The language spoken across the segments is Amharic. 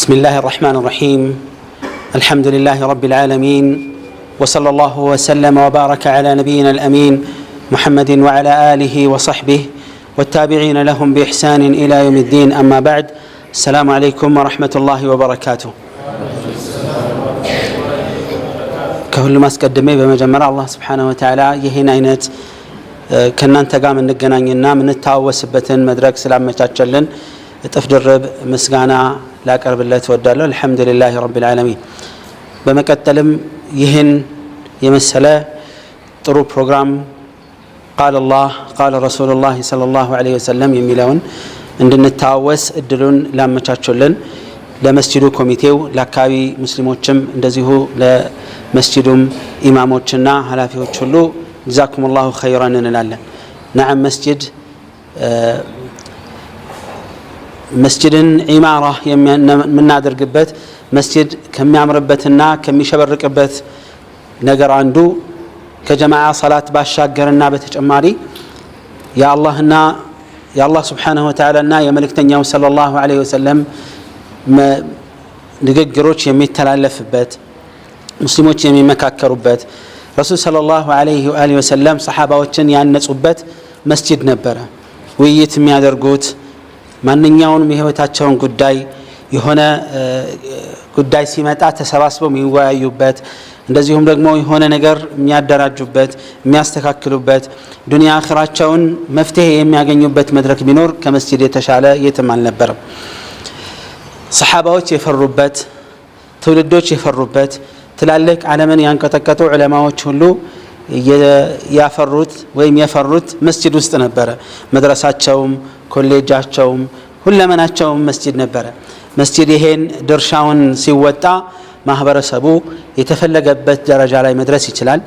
بسم الله الرحمن الرحيم الحمد لله رب العالمين وصلى الله وسلم وبارك على نبينا الأمين محمد وعلى آله وصحبه والتابعين لهم بإحسان إلى يوم الدين أما بعد السلام عليكم ورحمة الله وبركاته كل ما سقدمي بمجمع الله سبحانه وتعالى يهينا አይነት ከናንተ ጋር እንገናኝና ምንታወስበትን መድረክ ስላመቻቸልን እጥፍ ድርብ ምስጋና ላቀርብለት ወዳለሁ አልহামዱሊላሂ ረቢል ዓለሚን በመቀጠልም ይህን የመሰለ ጥሩ ፕሮግራም قال الله قال رسول الله صلى الله عليه وسلم የሚለውን እንድንታወስ እድሉን ላመቻቸልን ለመስጂዱ ኮሚቴው ለአካባቢ ሙስሊሞችም እንደዚሁ ለመስጂዱም ኢማሞችና ኃላፊዎች ሁሉ جزاكم الله خيرا እንላለን نعم መስጂድን ኢማራ የምናደርግበት መስጂድ ከሚያምርበትና ከሚሸበርቅበት ነገር አንዱ ከጀማዓ ሶላት ባሻገርና በተጨማሪ የአላህ Subhanahu Wa Ta'ala እና የመልእክተኛው ሰለላሁ ዐለይሂ ወሰለም ንግግሮች የሚተላለፍበት ሙስሊሞች የሚመካከሩበት ረሱል ሰለላሁ ዐለይሂ ወሰለም ሰሃባዎችን ያነጹበት መስጂድ ነበረ ውይይት የሚያደርጉት ማንኛውንም የህይወታቸውን ጉዳይ የሆነ ጉዳይ ሲመጣ ተሰባስበው የሚወያዩበት እንደዚሁም ደግሞ የሆነ ነገር የሚያደራጁበት የሚያስተካክሉበት ዱንያ አኺራቸውን መፍትሄ የሚያገኙበት መድረክ ቢኖር ከመስጂድ የተሻለ የትም አልነበረም ሰሃባዎች የፈሩበት ትውልዶች የፈሩበት ትላልቅ ዓለምን ያንቀጠቀጡ ዑለማዎች ሁሉ ያፈሩት ወይም የፈሩት መስጂድ ውስጥ ነበረ መድረሳቸውም ኮሌጃቸውም ሁለመናቸውም መስጂድ ነበረ መስጂድ ይሄን ድርሻውን ሲወጣ ማህበረሰቡ የተፈለገበት ደረጃ ላይ መድረስ ይችላል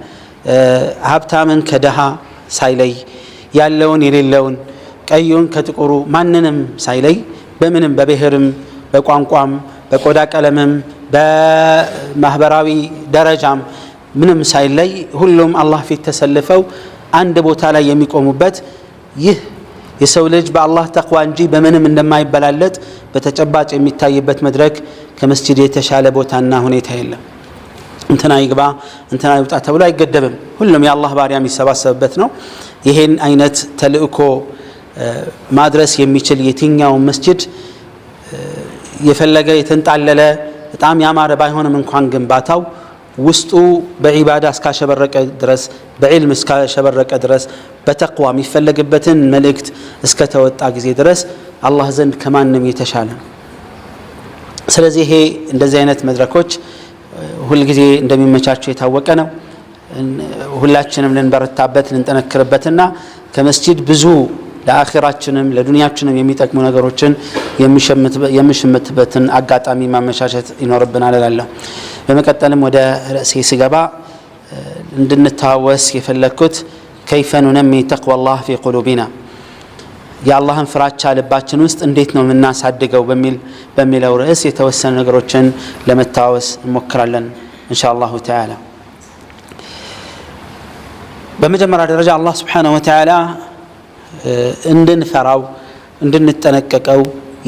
ሀብታምን ከደሃ ሳይለይ ያለውን የሌለውን ቀዩን ከጥቁሩ ማንንም ሳይለይ በምንም በብሔርም በቋንቋም በቆዳ ቀለምም በማህበራዊ ደረጃም ምንም ሳይለይ ሁሉም አላህ ፊት ተሰልፈው አንድ ቦታ ላይ የሚቆሙበት ይህ የሰው ልጅ በአላህ ተቅዋ እንጂ በምንም እንደማይበላለጥ በተጨባጭ የሚታይበት መድረክ ከመስጂድ የተሻለ ቦታና ሁኔታ የለም እንትና ይግባ እንትና ይውጣ ተብሎ አይገደብም ሁሉም የአላህ ባሪያ የሚሰባሰብበት ነው ይሄን አይነት ተልእኮ ማድረስ የሚችል የትኛው መስጂድ የፈለገ የተንጣለለ በጣም ያማረ ባይሆንም እንኳን ግንባታው ውስጡ በዒባዳ እስካሸበረቀ ድረስ በዕልም እስካሸበረቀ ድረስ በተቅዋ የሚፈለግበትን መልእክት እስከተወጣ ጊዜ ድረስ አላህ ዘንድ ከማንም የተሻለ ስለዚህ ይሄ እንደዚህ አይነት መድረኮች ሁሉ ጊዜ እንደሚመቻቸው የታወቀ ነው ሁላችንም ልንበረታበት ልንጠነክርበትና ከመስጂድ ብዙ ለአኺራችንም ለዱንያችንም የሚጠቅሙ ነገሮችን የሚሸምትበትን አጋጣሚ ማመቻቸት ይኖርብናል እላለሁ በመቀጠልም ወደ ርዕሴ ስገባ እንድንታወስ የፈለኩት كيف ننمي تقوى الله في قلوبنا يا الله ፍራቻ ልባችን ውስጥ እንዴት ነው የምናሳድገው በሚለው ርዕስ የተወሰኑ ነገሮችን ለመታወስ እንሞክራለን ኢንሻአላሁ ተዓላ በመጀመሪያ ደረጃ አላህ Subhanahu Wa Ta'ala እንድንፈራው እንድንጠነቀቀው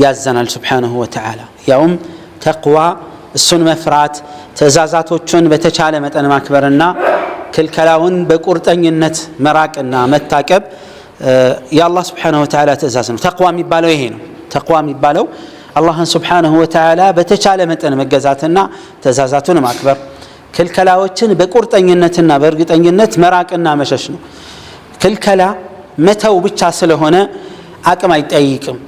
ያዘናል Subhanahu Wa Ta'ala ያውም ተቅዋ እሱን መፍራት ተዛዛቶቹን በተቻለ መጠን ማክበርና ክልከላውን በቁርጠኝነት መራቅና መታቀብ የአላህ Subhanahu Wa Ta'ala ትእዛዝ ነው ተቅዋ የሚባለው ይሄ ነው ተቅዋ የሚባለው አላህን Subhanahu Wa Ta'ala በተቻለ መጠን መገዛትና ተዛዛቱን ማክበር ክልከላዎችን በቁርጠኝነትና በእርግጠኝነት መራቅና መሸሽ ነው ክልከላ መተው ብቻ ስለሆነ አቅም አይጠይቅም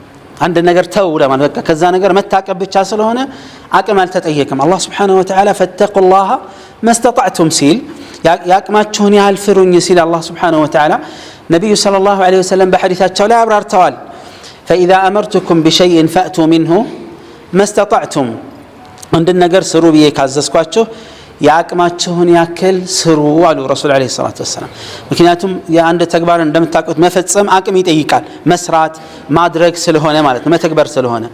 አንድ ነገር ተው ለማለት በቃ ከዛ ነገር መታቀብ ብቻ ስለሆነ አቅም አልተጠየቀም አላህ Subhanahu Wa Ta'ala ፈተቁላህ ማስተጣዕቱም ሲል ያቅማችሁን ያህል ፍሩኝ ሲል አላህ Subhanahu Wa Ta'ala ነብዩ ሰለላሁ ዐለይሂ ወሰለም በሐዲታቸው ላይ አብራርተዋል فإذا أمرتكم بشيء فأتوا منه ما استطعتم አንድ ነገር ስሩ ብዬ ካዘዝኳችሁ ያቅማችሁን ያክል ስሩ አሉ ረሱል ዐለይሂ ሰላቱ ወሰለም ምክንያቱም የአንድ ተግባር እንደምታውቁት መፈጸም አቅም ይጠይቃል መስራት ማድረግ ስለሆነ ማለት ነው መተግበር ስለሆነ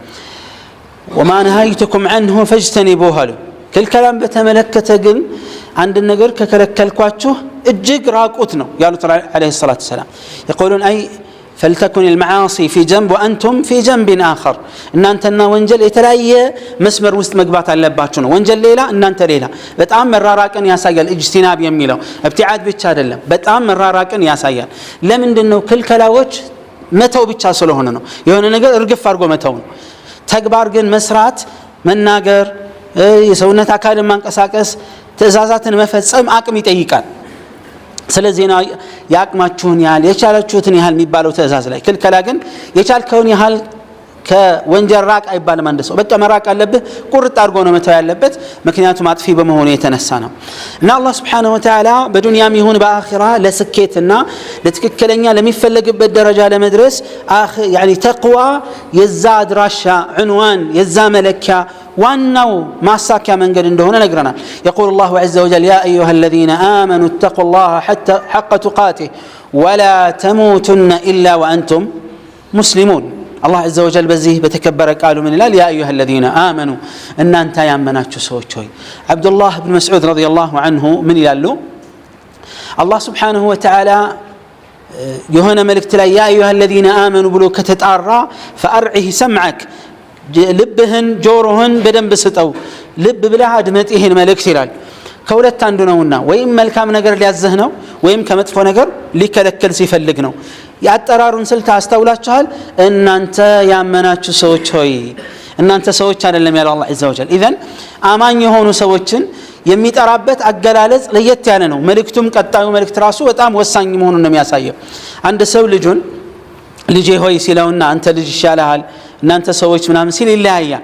وما نهيتكم عنه فاجتنبوه ክልከላን በተመለከተ ግን አንድ ነገር ከከለከልኳችሁ እጅግ ራቁት ነው ያሉት ዐለይሂ ሰላቱ ወሰለም يقولون أي فلتكن المعاصي في جنب وأنتم في جنب آخر إن أنتنا وانجل يتلاقي مسمر وسط مقبات اللباتشون وانجل ليلة إن أنت ليلة بتأمل مراراكن يا سايل الاجتناب يميله ابتعاد بيتشاد الله بتأمل مراراكن يا سايل لمن دنو كل كلاوج متو بيتشاسلو هنا يهون نقدر ارقف فارقو متون تكبار جن مسرات من ناقر يسوون تأكل من كساكس تزازات مفصل أكمل تيجان ስለዚህ ነው ያቅማችሁን ያህል የቻላችሁትን ያህል የሚባለው ትእዛዝ ላይ ክልከላ ግን የቻልከውን ያህል ከወንጀል ራቅ አይባልም አንድ ሰው በቃ መራቅ አለበት ቁርጥ አድርጎ ነው መተው ያለበት ምክንያቱም አጥፊ በመሆኑ የተነሳ ነው እና አላህ Subhanahu Wa Ta'ala በዱንያም ይሁን በአኺራ ለስኬትና ለትክክለኛ ለሚፈለግበት ደረጃ ለመድረስ يعني ተቅዋ የዛ አድራሻ عنوان የዛ መለኪያ وأنه ما ساكا من قد هنا نقرنا يقول الله عز وجل يا أيها الذين آمنوا اتقوا الله حق تقاته ولا تموتن إلا وأنتم مسلمون الله عز وجل بزيه بتكبر قالوا من الله يا أيها الذين آمنوا أن أنت يا مناتشو سوتشوي عبد الله بن مسعود رضي الله عنه من يالو الله سبحانه وتعالى يهنا ملك تلا يا أيها الذين آمنوا بلو كتتعرى فأرعه سمعك ልብህን ጆሮህን በደንብ ስጠው ልብ ብለህ አድመጥ ይሄን መልእክት ይላል ከሁለት አንዱ ነውና ወይም መልካም ነገር ሊያዘህ ነው ወይም ከመጥፎ ነገር ሊከለከል ሲፈልግ ነው ያጠራሩን ስልት አስተውላችኋል እናንተ ያመናችሁ ሰዎች ሆይ እናንተ ሰዎች አይደለም ያለው አላህ Azza wa Jalla ኢዘን አማኝ የሆኑ ሰዎችን የሚጠራበት አገላለጽ ለየት ያለ ነው መልእክቱም ቀጣዩ መልእክት ራሱ በጣም ወሳኝ መሆኑን ነው የሚያሳየው አንድ ሰው ልጁን ልጄ ሆይ ሲለውና አንተ ልጅ ይሻልሃል እናንተ ሰዎች ምናምን ሲል ይለያያል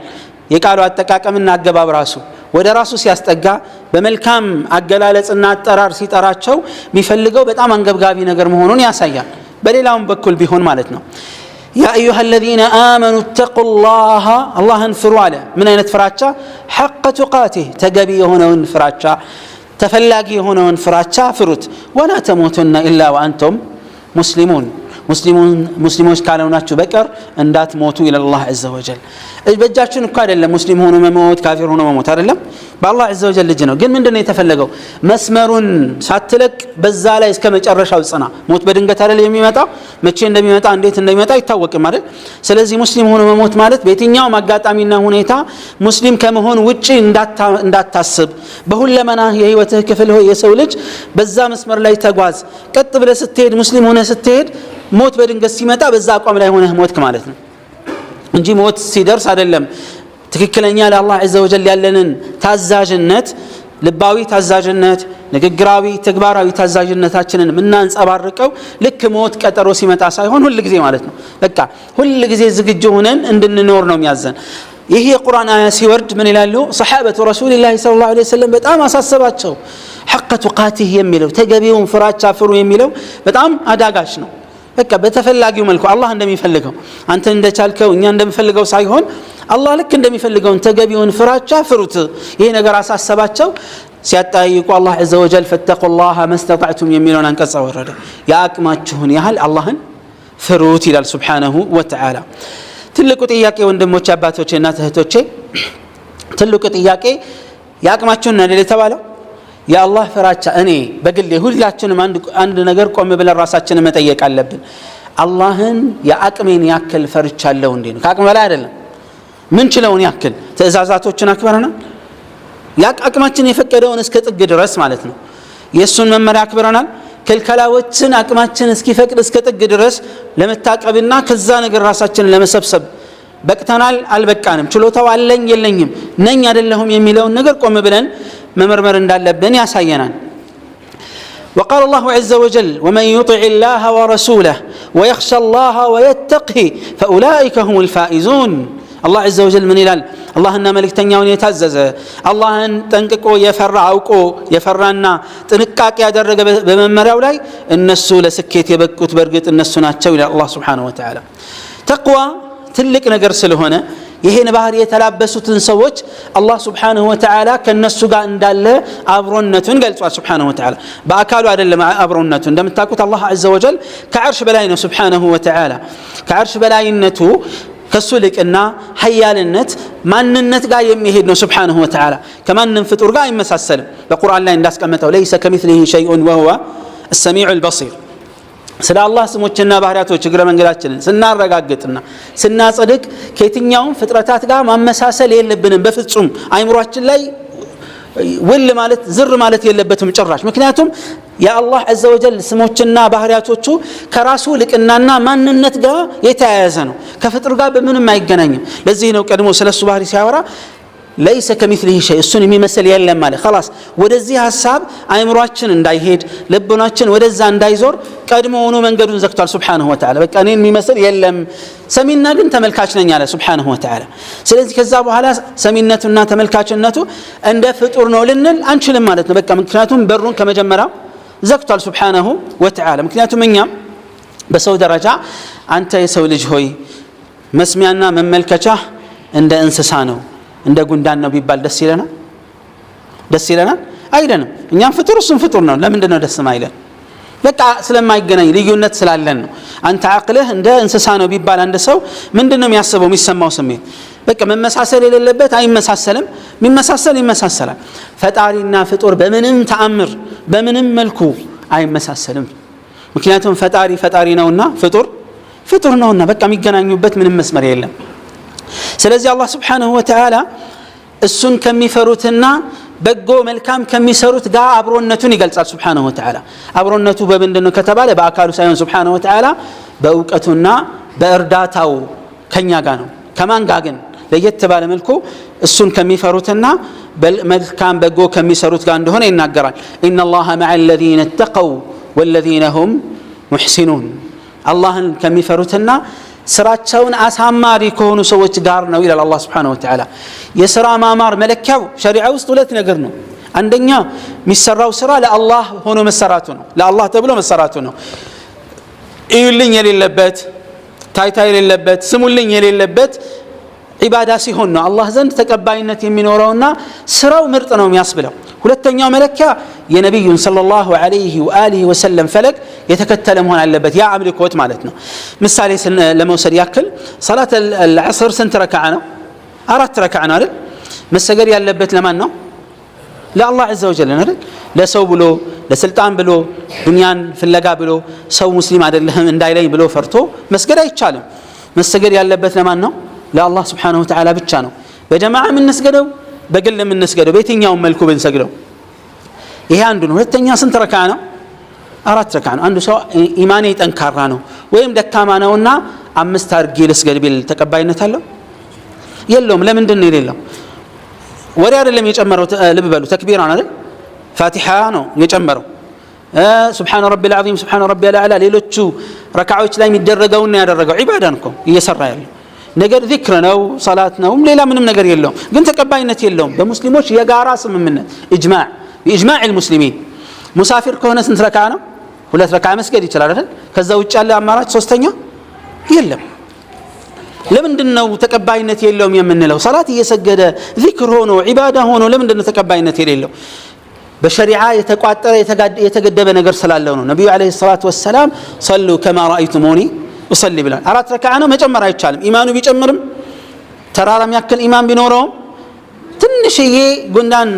የቃሉ አጠቃቀምና አገባብ ራሱ ወደ ራሱ ሲያስጠጋ በመልካም አገላለጽና አጠራር ሲጠራቸው የሚፈልገው በጣም አንገብጋቢ ነገር መሆኑን ያሳያል በሌላውም በኩል ቢሆን ማለት ነው ያ ايها الذين امنوا اتقوا الله اللهን ፍሩ አለ ምን አይነት ፍራቻ حق تقاته ተገቢ የሆነውን ፍራቻ ተፈላጊ የሆነውን ፍራቻ ፍሩት ولا تموتن الا وانتم مسلمون ሙስሊሞች ካልሆናችሁ በቀር እንዳትሞቱ ይላል አላህ Azza wa Jalla በእጃችን እኮ አይደለም ሙስሊም ሆኖ መሞት ካፊር ሆኖ መሞት አይደለም በአላህ Azza wa Jalla ነው ግን ምንድነው የተፈለገው መስመሩን ሳትለቅ በዛ ላይ እስከ መጨረሻው ጽና ሞት በድንገት አይደለም የሚመጣው መቼ እንደሚመጣ እንዴት እንደሚመጣ አይታወቅም አይደል ስለዚህ ሙስሊም ሆኖ መሞት ማለት በየትኛውም አጋጣሚና ሁኔታ ሙስሊም ከመሆን ውጪ እንዳታስብ በሁለመና የህይወትህ ክፍል ሆይ የሰው ልጅ በዛ መስመር ላይ ተጓዝ ቀጥ ብለህ ስትሄድ ሙስሊም ሆነህ ስትሄድ ሞት በድንገት ሲመጣ በዛ አቋም ላይ ሆነህ ሞትክ ማለት ነው እንጂ ሞት ሲደርስ አይደለም ትክክለኛ ለአላህ Azza wa Jalla ያለንን ታዛዥነት ልባዊ ታዛዥነት ንግግራዊ ተግባራዊ ታዛዥነታችንን ምናንጸባርቀው ልክ ሞት ቀጠሮ ሲመጣ ሳይሆን ሁሉ ጊዜ ማለት ነው በቃ ሁሉ ጊዜ ዝግጁ ሆነን እንድንኖር ነው የሚያዘን ይሄ የቁርአን አያ ሲወርድ ምን ይላሉ ሰሃበቱ ረሱላህ ሰለላሁ ዐለይሂ ወሰለም በጣም አሳሰባቸው حق تقاته የሚለው ተገቢውን ፍራቻ ፍሩ የሚለው በጣም አዳጋች ነው በቃ በተፈላጊው መልኩ አላህ እንደሚፈልገው አንተ እንደቻልከው እኛ እንደምፈልገው ሳይሆን አላህ ልክ እንደሚፈልገው ተገቢውን ፍራቻ ፍሩት ይሄ ነገር አሳሰባቸው ሲያጣይቁ አላህ Azza wa Jalla ፈተቁላህ ማስተጣዕቱም የሚለውን አንቀጽ ወረደ ያቅማችሁን ያህል አላህን ፍሩት ይላል Subhanahu Wa Ta'ala ትልቁ ጥያቄ ወንድሞች አባቶቼና እህቶቼ ትልቁ ጥያቄ ያቅማችሁን ነው የተባለው የአላህ ፍራቻ እኔ በግሌ ሁላችንም አንድ ነገር ቆም ብለን ራሳችንን መጠየቅ አለብን አላህን የአቅሜን ያክል ፈርቻለሁ እንዴ ነው ከአቅም በላይ አይደለም ምን ችለውን ያክል ትእዛዛቶችን አክብረናል ያቅማችን የፈቀደውን እስከ ጥግ ድረስ ማለት ነው የሱን መመሪያ አክብረናል ከልከላዎችን አቅማችን እስኪፈቅድ እስከ ጥግ ድረስ ለመታቀብና ከዛ ነገር ራሳችንን ለመሰብሰብ በቅተናል አልበቃንም ችሎታው አለኝ የለኝም ነኝ አይደለሁም የሚለውን ነገር ቆም ብለን መመርመር እንዳለብን ያሳየናል وقال الله عز وجل ومن يطع الله ورسوله ويخشى الله ويتقه فأولئك هم الفائزون الله عز وجل من ይላል አላህና መልእክተኛውን የታዘዘ አላህን ጠንቅቆ የፈራ አውቆ የፈራና ጥንቃቄ ያደረገ በመመሪያው ላይ እነሱ ለስኬት የበቁት በርግጥ እነሱ ናቸው ይላል አላህ Subhanahu Wa Ta'ala ተቅዋ ትልቅ ነገር ስለሆነ ይሄን ባህር የተላበሱትን ሰዎች አላህ Subhanahu Wa Ta'ala ከነሱ ጋር እንዳለ አብሮነቱን ገልጿል Subhanahu Wa Ta'ala በአካሉ አይደለም አብሮነቱ እንደምታውቁት አላህ Azza wa Jalla ከዓርሽ በላይ ነው Subhanahu Wa Ta'ala ከዓርሽ በላይነቱ ከሱልቅና ሐያልነት ማንነት ጋር የሚሄድ ነው Subhanahu Wa Ta'ala ከማንም ፍጡር ጋር አይመሳሰልም በቁርአን ላይ እንዳስቀመጠው ليس كمثله شيء وهو السميع البصير ስለ አላህ ስሞችና ባህሪያቶች እግረ መንገዳችንን ስናረጋግጥና ስናጸድቅ ከየትኛውም ፍጥረታት ጋር ማመሳሰል የለብንም በፍጹም አይምሮአችን ላይ ወል ማለት ዝር ማለት የለበትም ጭራሽ ምክንያቱም የአላህ عز وجل ስሞችና ባህሪያቶቹ ከራሱ ልቅናና ማንነት ጋር የተያያዘ ነው ከፍጥር ጋር በምንም አይገናኝም ለዚህ ነው ቀድሞ ስለሱ ባህሪ ሲያወራ ليس كمثله شيء እሱን የሚመስል የለም ማለት خلاص ወደዚህ ሐሳብ አይምሮአችን እንዳይሄድ ልቦናችን ወደዛ እንዳይዞር ቀድሞውኑ መንገዱን ዘግቷል Subhanahu Wa Ta'ala በቃ እኔን የሚመስል የለም ሰሚና ግን ተመልካች ነኝ አለ Subhanahu Wa Ta'ala ስለዚህ ከዛ በኋላ ሰሚነቱና ተመልካችነቱ እንደ ፍጡር ነው ልንል አንችልም ማለት ነው በቃ ምክንያቱም በሩን ከመጀመሪያው ዘግቷል Subhanahu Wa Ta'ala ምክንያቱም እኛም በሰው ደረጃ አንተ የሰው ልጅ ሆይ መስሚያና መመልከቻ እንደ እንስሳ ነው እንደ ጉንዳን ነው ቢባል ደስ ይለናል አይደለም እኛም ፍጡር እሱም ፍጡር ነው ለምንድን ነው ደስ ማይለን በቃ ስለማይገናኝ ልዩነት ስላለን ነው አንተ አቅልህ እንደ እንስሳ ነው ቢባል አንድ ሰው ምንድነው የሚያስበው የሚሰማው ስሜት በቃ መመሳሰል የሌለበት አይመሳሰልም ይመሳሰላል ፈጣሪና ፍጡር በምንም ተአምር በምንም መልኩ አይመሳሰልም ምክንያቱም ፈጣሪ ነውና ፍጡር ነውና በቃ የሚገናኙበት ምንም መስመር የለም ስለዚህ አላህ Subhanahu Wa Ta'ala እሱን ከሚፈሩትና በጎ መልካም ከሚሰሩት ጋር አብሮነቱን ይገልጻል Subhanahu Wa Ta'ala አብሮነቱ በምንድነው ከተባለ በአካሉ ሳይሆን Subhanahu Wa Ta'ala በእውቀቱና በእርዳታው ከኛ ጋር ነው ከማን ጋር ግን ለየት ባለ መልኩ እሱን ከሚፈሩትና መልካም በጎ ከሚሰሩት ጋር እንደሆነ ይናገራል ኢነላሃ መዐል ለዚነ ተቀው ወለዚነ ሁም ሙሕሲኑን አላህን ከሚፈሩትና ስራቸውን አሳማሪ ከሆኑ ሰዎች ጋር ነው ይላል አላህ Subhanahu Wa Ta'ala የሥራ ማማር መለኪያው ሸሪዓ ውስጥ ሁለት ነገር ነው አንደኛ የሚሰራው ስራ ለአላህ ሆኖ መሰራቱ ነው ለአላህ ተብሎ መሰራቱ ነው ይልኝ የሌለበት ታይታ የሌለበት ስሙልኝ የሌለበት ኢባዳ ሲሆን ነው አላህ ዘንድ ተቀባይነት የሚኖረውና ስራው ምርጥ ነው የሚያስብለው ሁለተኛው መለኪያ የነብዩን ሰለላሁ ዐለይሂ ወአሊሂ ወሰለም ፈለግ የተከተለ መሆን አለበት ያ አምልኮት ማለት ነው ምሳሌ ለመውሰድ ያክል ሶላት العصر ስንት ረካዓ ነው 4 ረካዓ ነው አይደል መሰገድ ያለበት ለማን ነው ለአላህ عز وجل አይደል ለሰው ብሎ ለስልጣን ብሎ ዱንያን ፍለጋ ብሎ ሰው ሙስሊም አይደለም እንዳይለኝ ብሎ ፈርቶ መስገድ አይቻልም መስገድ ያለበት ለማን ነው ለአላህ Subhanahu Wa Ta'ala ብቻ ነው በጀማዓ ምን እንስገደው በግል ምን እንስገደው በየትኛው መልኩ ብንሰግደው ይሄ አንዱ ነው ሁለተኛ ስንት ረካዓ ነው 4 ረካዓ ነው አንዱ ሰው ኢማኔ ጠንካራ ነው ወይም ደካማ ነውና 5 አርጌ ልስገድ ቢል ተቀባይነት አለው የለውም ለምንድን ነው የሌለው ወሬ አይደለም የጨመረው ልብ በሉ ተክቢራ ነው አይደል ፋቲሃ ነው የጨመረው سبحان ربي العظيم سبحان ربي الاعلى ሌሎቹ ረካዓዎች ላይ የሚደረገው ነው ያደረገው ኢባዳ ነው እየሰራ ያለው ነገር ذكر ነው ሶላት ነው ሌላ ምንም ነገር የለውም ግን ተቀባይነት የለውም በሙስሊሞች የጋራ ስምምነት باجماع المسلمين ሙሳፊር ከሆነ ስንት ረካዓ ነው 2 ረካዓ መስገድ ይችላል አይደል ከዛ ውጭ ያለ አማራጭ ሶስተኛ የለም ለምንድነው ተቀባይነት የለውም የምንለው ሶላት እየሰገደ ذكر ሆኖ ኢባዳ ሆኖ ለምንድነው ተቀባይነት የሌለው በሸሪዓ የተቋጠረ የተገደበ ነገር ስላለው ነው ነብዩ አለይሂ ሰላቱ ወሰለም صلوا كما رايتموني اصلي ብሏል 4 ረካዓ ነው መጨመር አይቻልም ኢማኑ ቢጨምርም ተራራም ያክል ኢማን ቢኖረው ትንሽዬ ጉንዳን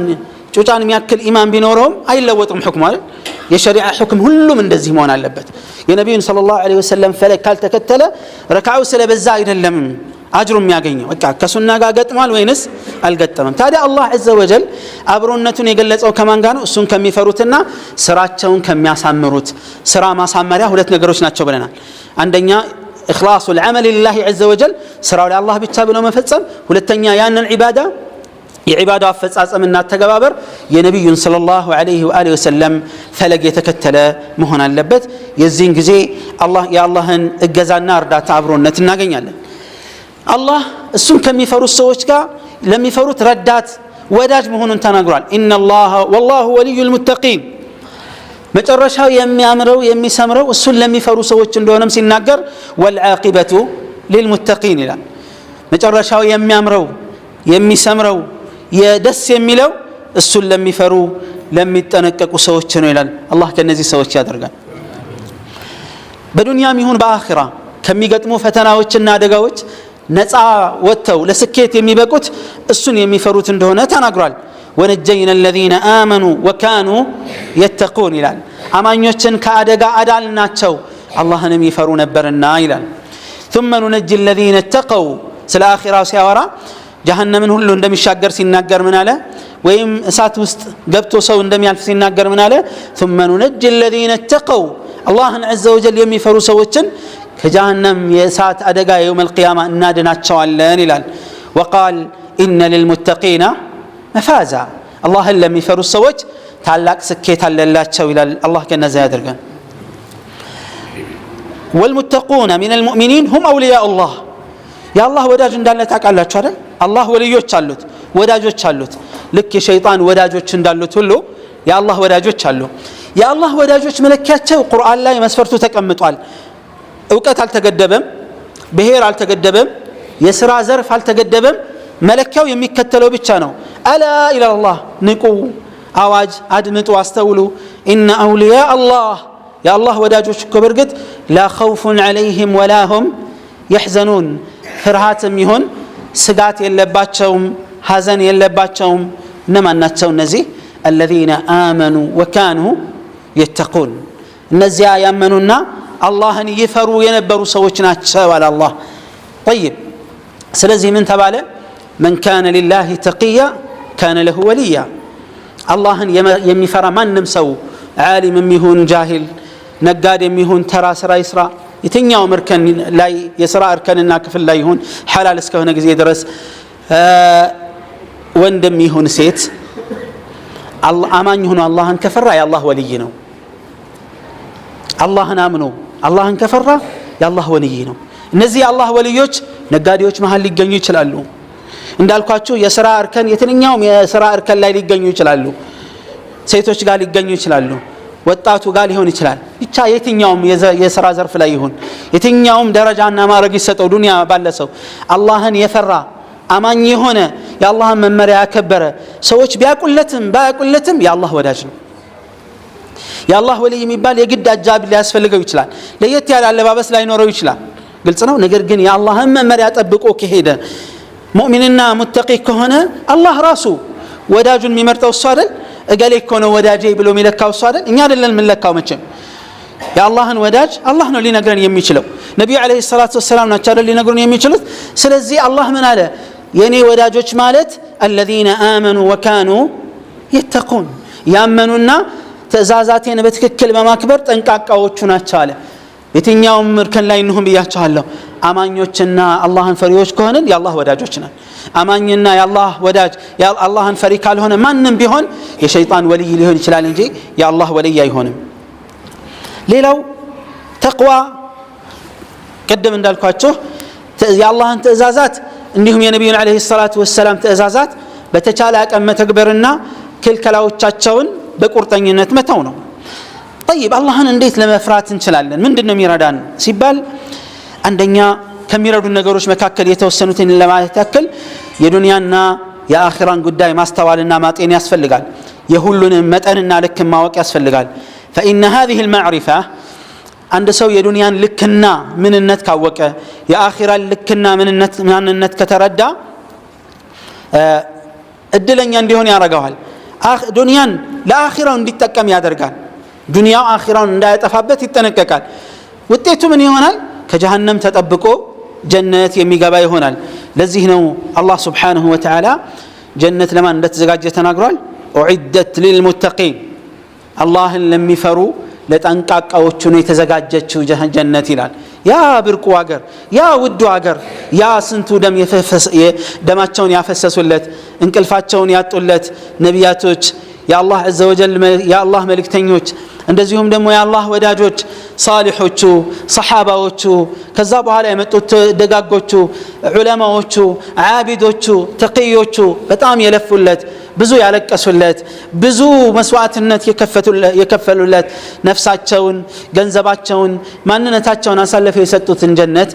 ጩጫን የሚያክል ኢማን ቢኖረው አይለወጥም ሁክሙ አይደል የሸሪዓ ሁክም ሁሉም እንደዚህ መሆን አለበት የነብዩን ሰለላሁ ዐለይሂ ወሰለም ፈለግ ካልተከተለ ረካዓው ስለበዛ አይደለም አጅሩ የሚያገኘው በቃ ከሱና ጋር ገጥሟል ወይንስ አልገጠመም ታዲያ አላህ عز وجل አብሮነቱን የገለጸው ከማን ጋር ነው እሱን ከሚፈሩትና ስራቸውን ከሚያሳምሩት ስራ ማሳመሪያ ሁለት ነገሮች ናቸው ብለናል አንደኛ اخلاص العمل لله عز وجل ስራው ለአላህ ብቻ ብሎ መፈጸም ሁለተኛ ያንን ኢባዳ የኢባዳው አፈጻጸምና ተገባበር የነብዩን ሰለላሁ ዐለይሂ ወአሊሂ ወሰለም ፈለግ የተከተለ መሆን አለበት የዚህን ጊዜ አላህ የአላህን እገዛና እርዳታ አብሮነት እናገኛለን አላህ እሱን ከሚፈሩት ሰዎች ጋር ለሚፈሩት ረዳት ወዳጅ መሆኑን ተናግሯል ኢነላህ ወላሁ ወሊዩል ሙተቂን መጨረሻው የሚያምረው የሚሰምረው እሱን ለሚፈሩ ሰዎች እንደሆነም ሲናገር ወልዓቂበቱ ሊልሙተቂን ይላል መጨረሻው የሚያምረው የሚሰምረው የደስ የሚለው እሱን ለሚፈሩ ለሚጠነቀቁ ሰዎች ነው ይላል አላህ ከነዚህ ሰዎች ያደርጋል በዱንያም ይሁን በአኺራ ከሚገጥሙ ፈተናዎችና አደጋዎች ነፃ ወጥተው ለስኬት የሚበቁት እሱን የሚፈሩት እንደሆነ ተናግሯል ወነጀይና الذين آمنوا وكانوا يتقون ይላል አማኞችን ከአደጋ አዳልናቸው አላህንም ይፈሩ ነበርና ይላል። ثم ننجي الذين اتقوا ስለ አኺራው ሲያወራ ጀሃነምን ሁሉ እንደሚሻገር ሲናገር ምን አለ? ወይም እሳት ውስጥ ገብቶ ሰው እንደሚያልፍ ሲናገር ምን አለ? ثم ننجي الذين اتقوا አላህን عز وجل የሚፈሩ ሰዎችን ከጀሃነም የእሳት አደጋ የውም القيامة እናድናቸዋለን ይላል። وقال إن للمتقين مفازا አላህን ለሚፈሩ ሰዎች ታላቅ ስኬት አለላቸው ይላል። አላህ ከነዛ ያድርገን። والمتقون من المؤمنين هم أولياء الله يا الله ወዳጅ እንዳለ ታውቃላችሁ አይደል? አላህ ወልዮች አሉት ወዳጆች አሉት። ልክ የሸይጣን ወዳጆች እንዳሉት ሁሉ የአላህ ወዳጆች አሉ። የአላህ ወዳጆች መለኪያቸው ቁርአን ላይ መስፈርቱ ተቀምጧል። እውቀት አልተገደበም፣ ብሔር አልተገደበም፣ የሥራ ዘርፍ አልተገደበም። መለኪያው የሚከተለው ብቻ ነው። አላ ኢላላህ ንቁ፣ አዋጅ አድምጡ፣ አስተውሉ። ኢነ አውሊያ አላህ የአላህ ወዳጆች እኮ በርግጥ ላ ኸውፉን ዐለይሂም ወላ ሁም የሕዘኑን ፍርሃትም ይሁን ስጋት የለባቸውም፣ ሐዘን የለባቸውም። እነማን ናቸው እነዚህ? አለዚነ አመኑ ወካኑ የተቁን እነዚያ ያመኑና አላህን ይፈሩ የነበሩ ሰዎች ናቸው አለ አላህ። ጠይብ ስለዚህ ምን ተባለ? መን ካነ ሊላሂ ተቂያ ካነ ለሁ ወልያ አላህን የሚፈራ ማንም ሰው ዓሊምም ይሁን ጃሂል፣ ነጋዴም ይሁን ተራ ስራ ይስራ፣ የትኛውም እርከን ላይ የሥራ እርከንና ክፍል ላይ ይሁን ሐላል እስከሆነ ጊዜ ድረስ ወንድም ይሁን ሴት አማኝ ሆኖ አላህን ከፈራ የአላህ ወልይ ነው። አላህን አምኖ አላህን ከፈራ የአላህ ወልይ ነው። እነዚህ የአላህ ወልዮች ነጋዴዎች መሃል ሊገኙ ይችላሉ። እንዳልኳችሁ የሥራ እርከን የትኛውም የሥራ እርከን ላይ ሊገኙ ይችላሉ። ሴቶች ጋር ሊገኙ ይችላሉ። ወጣቱ ጋር ሊሆን ይችላል። ብቻ የትኛውም የሥራ ዘርፍ ላይ ይሁን የትኛውም ደረጃና ማዕረግ ይሰጠው ዱንያ ባለ ሰው አላህን የፈራ አማኝ የሆነ የአላህን መመሪያ ያከበረ ሰዎች ቢያቁለትም ባያቁለትም የአላህ ወዳጅ ነው። የአላህ ወልይ የሚባል የግድ አጃቢ ሊያስፈልገው ይችላል። ለየት ያለ አለባበስ ላይኖረው ይችላል። ግልጽ ነው። ነገር ግን የአላህን መመሪያ ጠብቆ ከሄደ ሙእሚንና ሙተቂ ከሆነ አላህ ራሱ ወዳጁን የሚመርጠው እሱ አይደል? እገሌ እኮ ነው ወዳጄ ብሎ የሚለካው እሱ አይደል? እኛ አይደለን የምንለካው። መቼም የአላህን ወዳጅ አላህ ነው ሊነግረን የሚችለው። ነቢዩ ዓለይሂ ሰላቱ ወሰላም ናቸው አይደል ሊነግሩን የሚችሉት። ስለዚህ አላህ ምን አለ? የኔ ወዳጆች ማለት አለዚነ አመኑ ወካኑ የተቁን ያመኑና ትእዛዛቴን በትክክል በማክበር ጠንቃቃዎቹ ናቸው አለ። የትኛውም እርከን ላይ እንሁን ብያቸዋለሁ። አማኞችና አላህን ፈሪዎች ከሆንን የአላህ ወዳጆች ነን። አማኝና የአላህ ወዳጅ የአላህን ፈሪ ካልሆነ ማንም ቢሆን የሸይጣን ወልይ ሊሆን ይችላል እንጂ የአላህ ወልይ አይሆንም። ሌላው ተቅዋ ቅድም እንዳልኳችሁ የአላህን ትእዛዛት እንዲሁም የነቢዩን ዓለይሂ ሰላቱ ወሰላም ትእዛዛት በተቻለ አቅም መተግበርና ክልከላዎቻቸውን በቁርጠኝነት መተው ነው። ጠይብ አላህን እንዴት ለመፍራት እንችላለን? ምንድን ነው የሚረዳን ሲባል አንደኛ ከሚረዱ ነገሮች መካከል የተወሰኑትን ለማለት ያክል የዱንያና የአኺራን ጉዳይ ማስተዋልና ማጤን ያስፈልጋል። የሁሉንም መጠንና ልክ ማወቅ ያስፈልጋል። فإن هذه المعرفة አንድ ሰው የዱንያን ልክና ምንነት ካወቀ የአኺራን ልክና ምንነት ከተረዳ እድለኛ እንዲሆን ያደርገዋል። ዱንያን ለአኺራው እንዲጠቀም ያደርጋል። ዱንያው አኺራውን እንዳያጠፋበት ይጠነቀቃል። ውጤቱ ምን ይሆናል? ከጀሃነም ተጠብቆ ጀነት የሚገባ ይሆናል። ለዚህ ነው አላህ ሱብሓነሁ ወተዓላ ጀነት ለማን እንደተዘጋጀ ተናግሯል። ኡዒደት ሊልሙተቂን አላህን ለሚፈሩ ለጠንቃቃዎቹ ነው የተዘጋጀችው ጀነት ይላል። ያ ብርቁ ሀገር፣ ያ ውዱ ሀገር፣ ያ ስንቱ ደማቸውን ያፈሰሱለት እንቅልፋቸውን ያጡለት ነቢያቶች፣ የአላህ ዐዘ ወጀል የአላህ መልእክተኞች፣ እንደዚሁም ደግሞ የአላህ ወዳጆች ሳሊሖቹ፣ ሰሓባዎቹ፣ ከዛ በኋላ የመጡት ደጋጎቹ ዑለማዎቹ፣ ዓቢዶቹ፣ ተቅዮቹ በጣም የለፉለት ብዙ ያለቀሱለት ብዙ መስዋዕትነት የከፈሉለት ነፍሳቸውን፣ ገንዘባቸውን፣ ማንነታቸውን አሳልፈው የሰጡትን ጀነት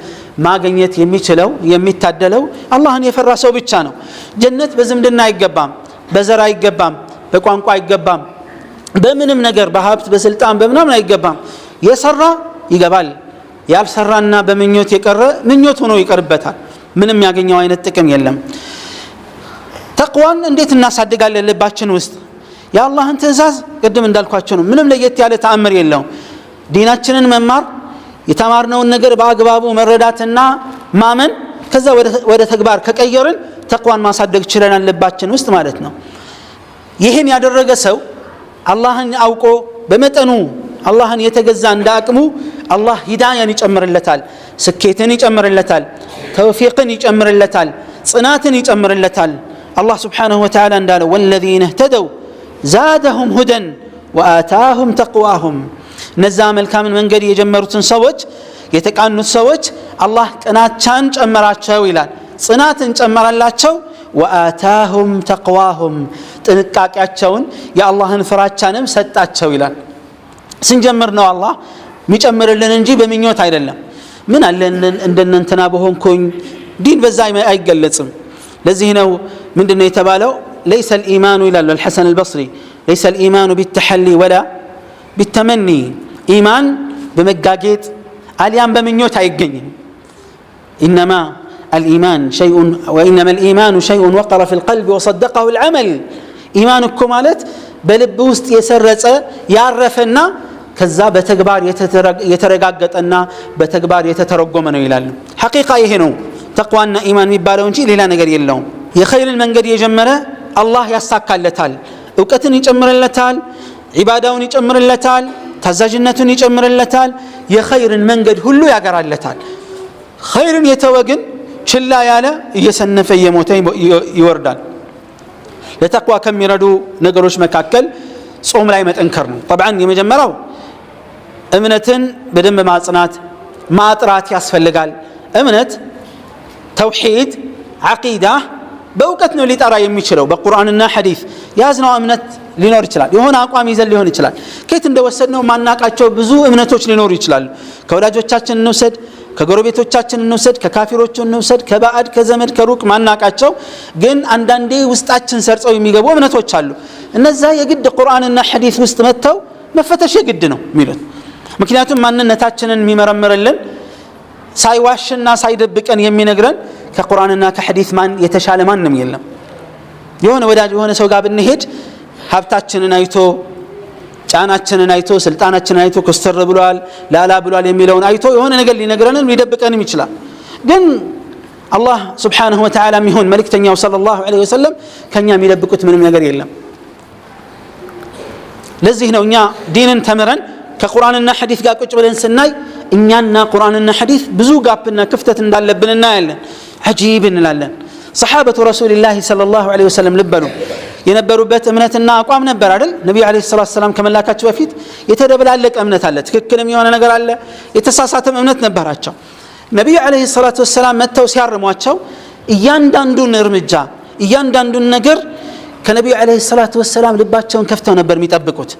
ማግኘት የሚችለው የሚታደለው አላህን የፈራ ሰው ብቻ ነው። ጀነት በዝምድና አይገባም፣ በዘር አይገባም፣ በቋንቋ አይገባም፣ በምንም ነገር በሀብት በስልጣን በምናምን አይገባም። የሰራ ይገባል፣ ያልሰራና በምኞት የቀረ ምኞት ሆኖ ይቀርበታል። ምንም ያገኘው አይነት ጥቅም የለም። ተቅዋን እንዴት እናሳድጋለን? ልባችን ውስጥ የአላህን ትእዛዝ ቅድም እንዳልኳቸው ነው። ምንም ለየት ያለ ተአምር የለውም። ዲናችንን መማር የተማርነውን ነገር በአግባቡ መረዳትና ማመን ከዛ ወደ ተግባር ከቀየርን ተቅዋን ማሳደግ ችለናል ልባችን ውስጥ ማለት ነው። ይህን ያደረገ ሰው አላህን አውቆ በመጠኑ አላህን የተገዛ እንዳቅሙ አላህ ሂዳያን ይጨምርለታል፣ ስኬትን ይጨምርለታል፣ ተውፊቅን ይጨምርለታል፣ ጽናትን ይጨምርለታል። አላህ ስብሓነሁ ወተዓላ እንዳለው ወለዚነ እህተደው ዛደሁም ሁደን ወአታሁም ተቅዋሁም እነዛ መልካምን መንገድ የጀመሩትን ሰዎች የተቃኑት ሰዎች አላህ ቅናቻን ጨመራቸው ይላል፣ ጽናትን ጨመረላቸው። ወአታሁም ተቅዋሁም ጥንቃቄያቸውን የአላህን ፍራቻንም ሰጣቸው ይላል። ስንጀምር ነው አላህ የሚጨምርልን እንጂ በምኞት አይደለም። ምን አለ እንደነንተና በሆንኩኝ ዲን በዛ አይገለጽም። ለዚህ ነው ምንድነው የተባለው ليس الإيمان إلى الحسن البصري ليس الإيمان بالتحلي ولا بالتمني إيمان بمجاجيت اليوم بمنيوت هيجني إنما الإيمان شيء وإنما الإيمان شيء وقر في القلب وصدقه العمل إيمانكم مالت بلب ውስጥ የሰረጸ ያረፈና ከዛ በተግባር የተረጋገጠና በተግባር የተተረጎመ ነው ይላል። ሐቂቃ ይሄ ነው ተቅዋና ኢማን የሚባለው እንጂ ሌላ ነገር የለውም። የኸይርን መንገድ የጀመረ አላህ ያሳካለታል፣ ዕውቀትን ይጨምርለታል፣ ዒባዳውን ይጨምርለታል፣ ታዛዥነቱን ይጨምርለታል፣ የኸይርን መንገድ ሁሉ ያገራለታል። ኸይርን የተወ ግን ችላ ያለ እየሰነፈ እየሞተ ይወርዳል። ለተቅዋ ከሚረዱ ነገሮች መካከል ጾም ላይ መጠንከር ነው። طبعا የመጀመሪያው እምነትን በደንብ ማጽናት ማጥራት ያስፈልጋል። እምነት ተውሂድ ዓቂዳ በእውቀት ነው ሊጠራ የሚችለው። በቁርአንና ሐዲስ ያዝነው እምነት ሊኖር ይችላል፣ የሆነ አቋም ይዘን ሊሆን ይችላል። ከየት እንደወሰድነው ማናቃቸው ብዙ እምነቶች ሊኖሩ ይችላሉ። ከወዳጆቻችን እንውሰድ፣ ከጎረቤቶቻችን እንውሰድ፣ ከካፊሮቹ እንውሰድ፣ ከባዕድ ከዘመድ ከሩቅ ማናቃቸው ግን አንዳንዴ ውስጣችን ሰርጸው የሚገቡ እምነቶች አሉ። እነዛ የግድ ቁርአንና ሐዲስ ውስጥ መጥተው መፈተሽ የግድ ነው የሚሉት። ምክንያቱም ማንነታችንን የሚመረምርልን ሳይዋሽና ሳይደብቀን የሚነግረን ከቁርአንና ከሐዲስ ማን የተሻለ ማንም የለም። የሆነ ወዳጅ የሆነ ሰው ጋር ብንሄድ ሀብታችንን አይቶ ጫናችንን አይቶ ስልጣናችንን አይቶ ኮስተር ብሏል ላላ ብሏል የሚለውን አይቶ የሆነ ነገር ሊነግረንም ሊደብቀንም ይችላል። ግን አላህ ሱብሓነሁ ወተዓላ የሚሆን መልእክተኛው ሰለላሁ ዐለይሂ ወሰለም ከኛ የሚደብቁት ምንም ነገር የለም። ለዚህ ነው እኛ ዲንን ተምረን ከቁርአንና ሐዲስ ጋር ቁጭ ብለን ስናይ እኛና ቁርአንና ሐዲስ ብዙ ጋፕና ክፍተት እንዳለብን እናያለን። አጂብ እንላለን። ሰሓበቱ ረሱልላህ ሰለላሁ ዐለይሂ ወሰለም ልበሉ የነበሩበት እምነትና አቋም ነበር አይደል? ነብዩ ዐለይሂ ሰላቱ ሰላም ከመላካቸው በፊት የተደበላለቀ እምነት አለ፣ ትክክልም የሆነ ነገር አለ፣ የተሳሳተም እምነት ነበራቸው። ነብዩ ዐለይሂ ሰላቱ ሰላም መተው ሲያርሟቸው እያንዳንዱን እርምጃ እያንዳንዱን ነገር ከነብዩ ዐለይሂ ሰላቱ ሰላም ልባቸውን ከፍተው ነበር የሚጠብቁት።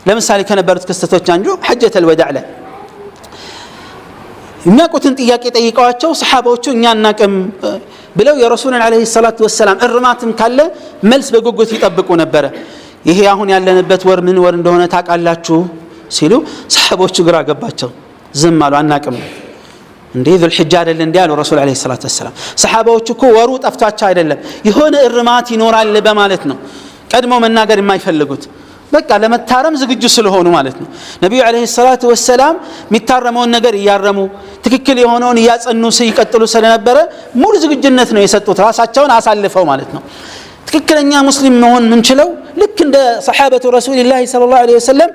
ለምሳሌ ከነበሩት ክስተቶች አንዱ ሐጀተል ወዳዕ ላይ የሚያውቁትን ጥያቄ ጠይቀዋቸው ሰሓባዎቹ እኛ እናቅም ብለው የረሱልን ዐለይሂ ሰላቱ ወሰላም እርማትም ካለ መልስ በጉጉት ይጠብቁ ነበረ። ይሄ አሁን ያለንበት ወር ምን ወር እንደሆነ ታውቃላችሁ ሲሉ ሰሓቦቹ ግራ ገባቸው፣ ዝም አሉ። አናቅም እንዴ ዙልሒጃ አይደል እንዴ አሉ ረሱል ዐለይሂ ሰላቱ ወሰላም። ሰሓባዎቹ እኮ ወሩ ጠፍቷቸው አይደለም የሆነ እርማት ይኖራል በማለት ነው ቀድሞ መናገር የማይፈልጉት፣ በቃ ለመታረም ዝግጁ ስለሆኑ ማለት ነው። ነብዩ ዐለይሂ ሰላቱ ወሰላም የሚታረመውን ነገር እያረሙ ትክክል የሆነውን እያጸኑ ሲቀጥሉ ስለነበረ ሙሉ ዝግጁነት ነው የሰጡት፣ ራሳቸውን አሳልፈው ማለት ነው። ትክክለኛ ሙስሊም መሆን ምንችለው ልክ እንደ ሰሓበቱ ረሱልላህ ሰለላሁ ዐለይሂ ወሰለም